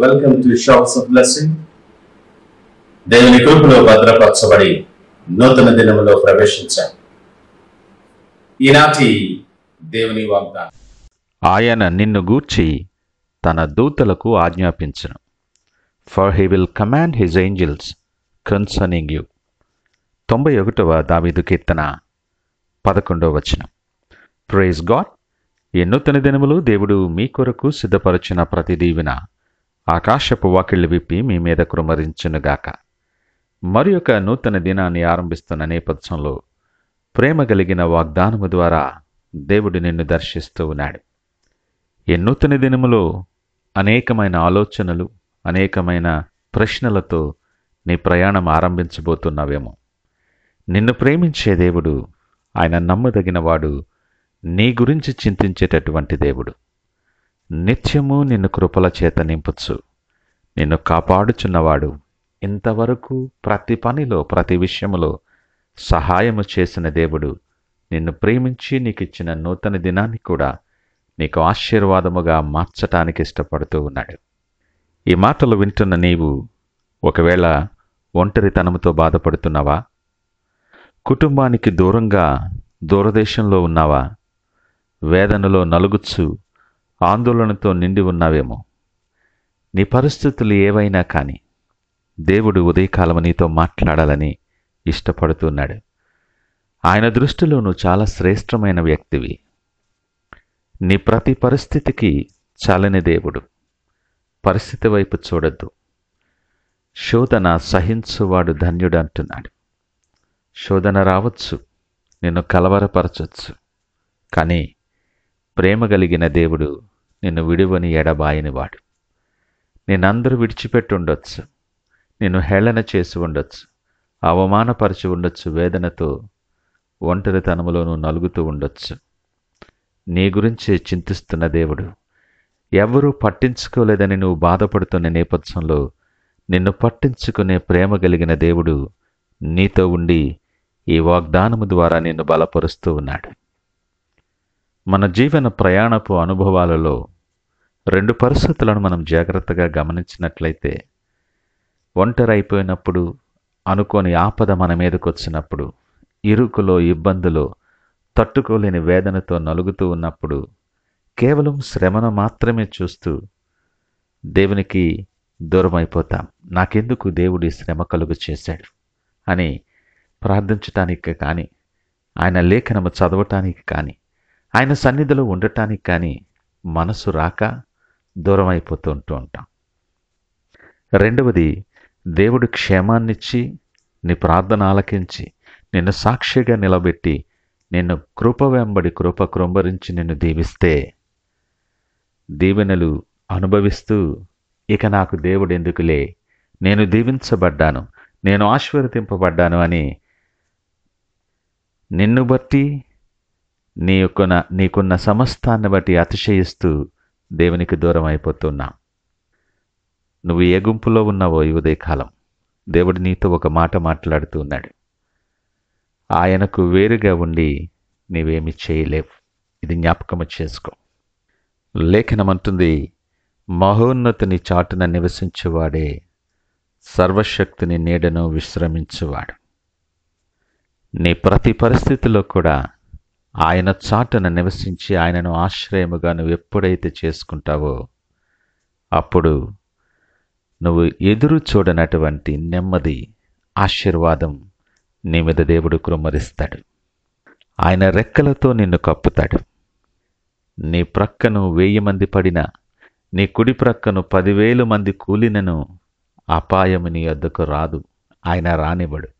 Welcome to showers of blessing. దేవుని కృపలో భద్రపరచబడి నూతన దినములో ప్రవేశించాం. ఈనాటి దేవుని వాగ్దానం. ఆయన నిన్ను గూర్చి తన దూతలకు ఆజ్ఞాపించును. For he will command his angels concerning you. 91వ దావీదు కీర్తన 11వ వచనం. Praise God. ఈ నూతన దినములు దేవుడు మీ కొరకు సిద్ధపరచిన ప్రతి దీవెన ఆకాశపు వాకిళ్ళు విప్పి మీ మీద కృమ్మరించునుగాక. మరి ఒక నూతన దినాన్ని ఆరంభిస్తున్న నేపథ్యంలో ప్రేమ కలిగిన వాగ్దానము ద్వారా దేవుడు నిన్ను దర్శిస్తూ ఉన్నాడు. ఈ నూతన దినములో అనేకమైన ఆలోచనలు, అనేకమైన ప్రశ్నలతో నీ ప్రయాణం ఆరంభించబోతున్నావేమో. నిన్ను ప్రేమించే దేవుడు, ఆయన నమ్మదగినవాడు, నీ గురించి చింతించేటటువంటి దేవుడు. నిత్యము నిన్ను కృపల చేత నింపచ్చు. నిన్ను కాపాడుచున్నవాడు, ఇంతవరకు ప్రతి పనిలో, ప్రతి విషయములో సహాయము చేసిన దేవుడు నిన్ను ప్రేమించి నీకిచ్చిన నూతన దినాన్ని కూడా నీకు ఆశీర్వాదముగా మార్చటానికి ఇష్టపడుతూ ఉన్నాడు. ఈ మాటలు వింటున్న నీవు ఒకవేళ ఒంటరితనముతో బాధపడుతున్నావా? కుటుంబానికి దూరంగా దూరదేశంలో ఉన్నావా? వేదనలో నలుగుచ్చు ఆందోళనతో నిండి ఉన్నావేమో. నీ పరిస్థితులు ఏవైనా కానీ దేవుడు ఉదయకాలము నీతో మాట్లాడాలని ఇష్టపడుతున్నాడు. ఆయన దృష్టిలో నువ్వు చాలా శ్రేష్టమైన వ్యక్తివి. నీ ప్రతి పరిస్థితికి చాలని దేవుడు. పరిస్థితి వైపు చూడొద్దు. శోధన సహించువాడు ధన్యుడు అంటున్నాడు. శోధన రావచ్చు, నిన్ను కలవరపరచవచ్చు, కానీ ప్రేమ కలిగిన దేవుడు నిన్ను విడువని ఎడబాయనివాడు. నిన్నందరూ విడిచిపెట్టి ఉండొచ్చు, నిన్ను హేళన చేసి ఉండొచ్చు, అవమానపరిచి ఉండొచ్చు, వేదనతో ఒంటరితనములోనూ నలుగుతూ ఉండొచ్చు. నీ గురించి చింతిస్తున్న దేవుడు, ఎవరూ పట్టించుకోలేదని నువ్వు బాధపడుతున్న నేపథ్యంలో నిన్ను పట్టించుకునే ప్రేమ కలిగిన దేవుడు నీతో ఉండి ఈ వాగ్దానము ద్వారా నిన్ను బలపరుస్తూ ఉన్నాడు. మన జీవన ప్రయాణపు అనుభవాలలో 2 పరిస్థితులను మనం జాగ్రత్తగా గమనించినట్లయితే, ఒంటరి అయిపోయినప్పుడు, అనుకోని ఆపద మన మీదకు వచ్చినప్పుడు, ఇరుకులో, ఇబ్బందులో, తట్టుకోలేని వేదనతో నలుగుతూ ఉన్నప్పుడు, కేవలం శ్రమను మాత్రమే చూస్తూ దేవునికి దూరం అయిపోతాం. నాకెందుకు దేవుడు ఈ శ్రమ కలుగు చేశాడు అని ప్రార్థించటానికి కానీ, ఆయన లేఖనము చదవటానికి కానీ, ఆయన సన్నిధిలో ఉండటానికి కానీ మనసు రాక దూరం అయిపోతూ ఉంటాం. రెండవది, దేవుడు క్షేమాన్నిచ్చి నీ ప్రార్థన ఆలకించి నిన్ను సాక్షిగా నిలబెట్టి నిన్ను కృప వెంబడి కృప కృంభరించి నిన్ను దీవిస్తే, దీవెనలు అనుభవిస్తూ ఇక నాకు దేవుడు ఎందుకులే, నేను దీవించబడ్డాను, నేను ఆశీర్వదింపబడ్డాను అని నిన్ను బట్టి నీకున్న సమస్తాన్ని బట్టి అతిశయిస్తూ దేవునికి దూరం అయిపోతున్నా. నువ్వు ఏ గుంపులో ఉన్నావో ఈ ఉదయకాలం దేవుడు నీతో ఒక మాట మాట్లాడుతూ ఉన్నాడు. ఆయనకు వేరుగా ఉండి నీవేమి చేయలేవు. ఇది జ్ఞాపకము చేసుకో. లేఖనమంటుంది, మహోన్నతుని చాటున నివసించువాడే సర్వశక్తిని నీడను విశ్రమించువాడు. నీ ప్రతి పరిస్థితిలో కూడా ఆయన చాటున నివసించి ఆయనను ఆశ్రయముగా నువ్వు ఎప్పుడైతే చేసుకుంటావో అప్పుడు నువ్వు ఎదురు చూడనటువంటి నెమ్మది, ఆశీర్వాదం నీ మీద దేవుడు కృమ్మరిస్తాడు. ఆయన రెక్కలతో నిన్ను కప్పుతాడు. నీ ప్రక్కను 1000 మంది పడినా, నీ కుడి ప్రక్కను 10,000 మంది కూలినను అపాయము నీ వద్దకు రాదు. ఆయన రానివ్వడు.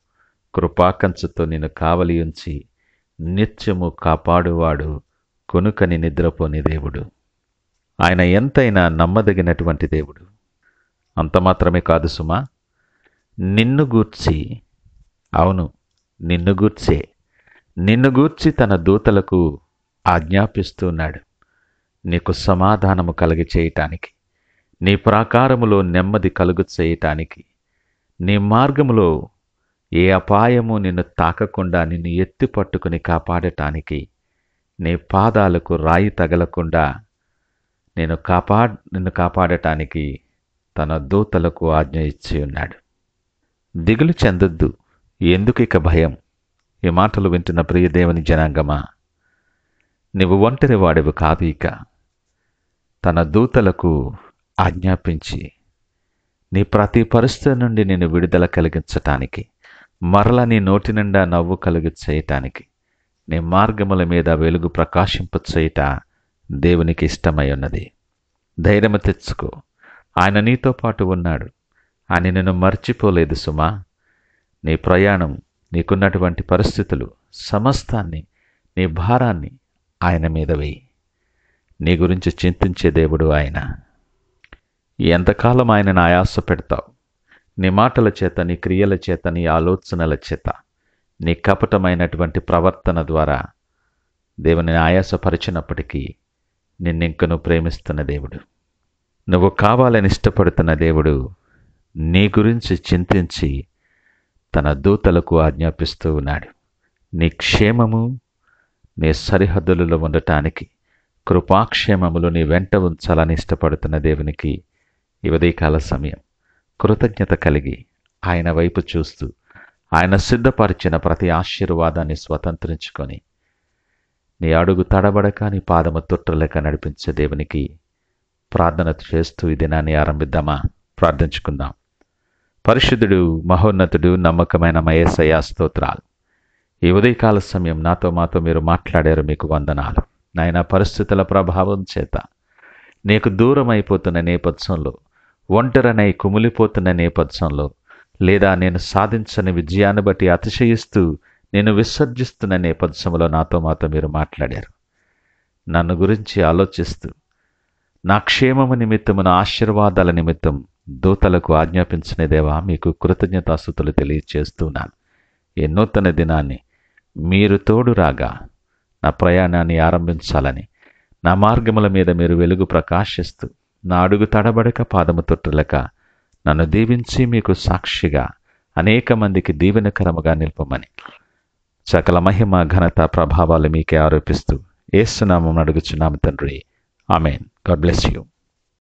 కృపాకంచుతో నిన్ను కావలి ఉంచి నిత్యము కాపాడువాడు, కొనుకని నిద్రపోని దేవుడు. ఆయన ఎంతైనా నమ్మదగినటువంటి దేవుడు. అంత మాత్రమే కాదు సుమా, నిన్ను గూర్చి, అవును నిన్ను గూర్చి తన దూతలకు ఆజ్ఞాపిస్తున్నాడు. నీకు సమాధానము కలిగి చేయటానికి, నీ ప్రాకారములో నెమ్మది కలుగు చేయటానికి, నీ మార్గములో ఏ అపాయము నిన్ను తాకకుండా నిన్ను ఎత్తి పట్టుకుని కాపాడటానికి, నీ పాదాలకు రాయి తగలకుండా నిన్ను కాపాడటానికి తన దూతలకు ఆజ్ఞ ఇచ్చి ఉన్నాడు. దిగులు చెందొద్దు, ఎందుకు ఇక భయం? ఈ మాటలు వింటున్న ప్రియ దేవుని జనాంగమా, నీవు ఒంటరి వాడివి కాదు. ఇక తన దూతలకు ఆజ్ఞాపించి నీ ప్రతి పరిస్థితి నుండి నేను విడుదల కలిగించటానికి, మరల నీ నోటి నిండా నవ్వు కలిగి చేయటానికి, నీ మార్గముల మీద వెలుగు ప్రకాశింప చేయుట దేవునికి ఇష్టమై ఉన్నది. ధైర్యము తెచ్చుకో, ఆయన నీతో పాటు ఉన్నాడు. ఆయన నిన్ను మర్చిపోలేదు సుమా. నీ ప్రయాణం, నీకున్నటువంటి పరిస్థితులు సమస్తాన్ని, నీ భారాన్ని ఆయన మీద వేయి. నీ గురించి చింతించే దేవుడు ఆయన. ఎంతకాలం ఆయనను ఆయాస పెడతావు? నీ మాటల చేత, నీ క్రియల చేత, నీ ఆలోచనల చేత, నీ కపటమైనటువంటి ప్రవర్తన ద్వారా దేవుని ఆయాసపరిచినప్పటికీ నిన్నింకను ప్రేమిస్తున్న దేవుడు, నువ్వు కావాలని ఇష్టపడుతున్న దేవుడు నీ గురించి చింతించి తన దూతలకు ఆజ్ఞాపిస్తూ ఉన్నాడు. నీ క్షేమము నీ సరిహద్దులలో ఉండటానికి, కృపాక్షేమములు నీ వెంట ఉంచాలని ఇష్టపడుతున్న దేవునికి ఈ ఉదయకాల సమయం కృతజ్ఞత కలిగి ఆయన వైపు చూస్తూ ఆయన సిద్ధపరిచిన ప్రతి ఆశీర్వాదాన్ని స్వతంత్రించుకొని నీ అడుగు తడబడక, నీ పాదము తొట్టులేక నడిపించే దేవునికి ప్రార్థన చేస్తూ ఈ దినాన్ని ఆరంభిద్దామా? ప్రార్థించుకుందాం. పరిశుద్ధుడు, మహోన్నతుడు, నమ్మకమైన మా యేసయ్యా స్తోత్రాలు. ఈ ఉదయకాల సమయం నాతో మాతో మీరు మాట్లాడారు, మీకు వందనాలు. నాయన, పరిస్థితుల ప్రభావం చేత నీకు దూరం అయిపోతున్న నేపథ్యంలో, ఒంటరినై కుమిలిపోతున్న నేపథ్యంలో, లేదా నేను సాధించని విజయాన్ని బట్టి అతిశయిస్తూ నేను విసర్జిస్తున్న నేపథ్యంలో నాతో మాతో మీరు మాట్లాడారు. నన్ను గురించి ఆలోచిస్తూ నా క్షేమము నిమిత్తము, నా ఆశీర్వాదాల నిమిత్తం దూతలకు ఆజ్ఞాపించిన దేవా, మీకు కృతజ్ఞతాస్తుతులు తెలియచేస్తున్నాను. ఈ నూతన దినాన్ని మీరు తోడు రాగా నా ప్రయాణాన్ని ఆరంభించాలని, నా మార్గముల మీద మీరు వెలుగు ప్రకాశిస్తూ నా అడుగు తడబడక, పాదము తొట్టులక నన్ను దీవించి మీకు సాక్షిగా అనేక మందికి దీవెనకరముగా నిల్పమని సకల మహిమ, ఘనత, ప్రభావాలు మీకే ఆరోపిస్తూ యేసు నామమున అడుగుచున్నాము తండ్రి. ఆమేన్. God bless you.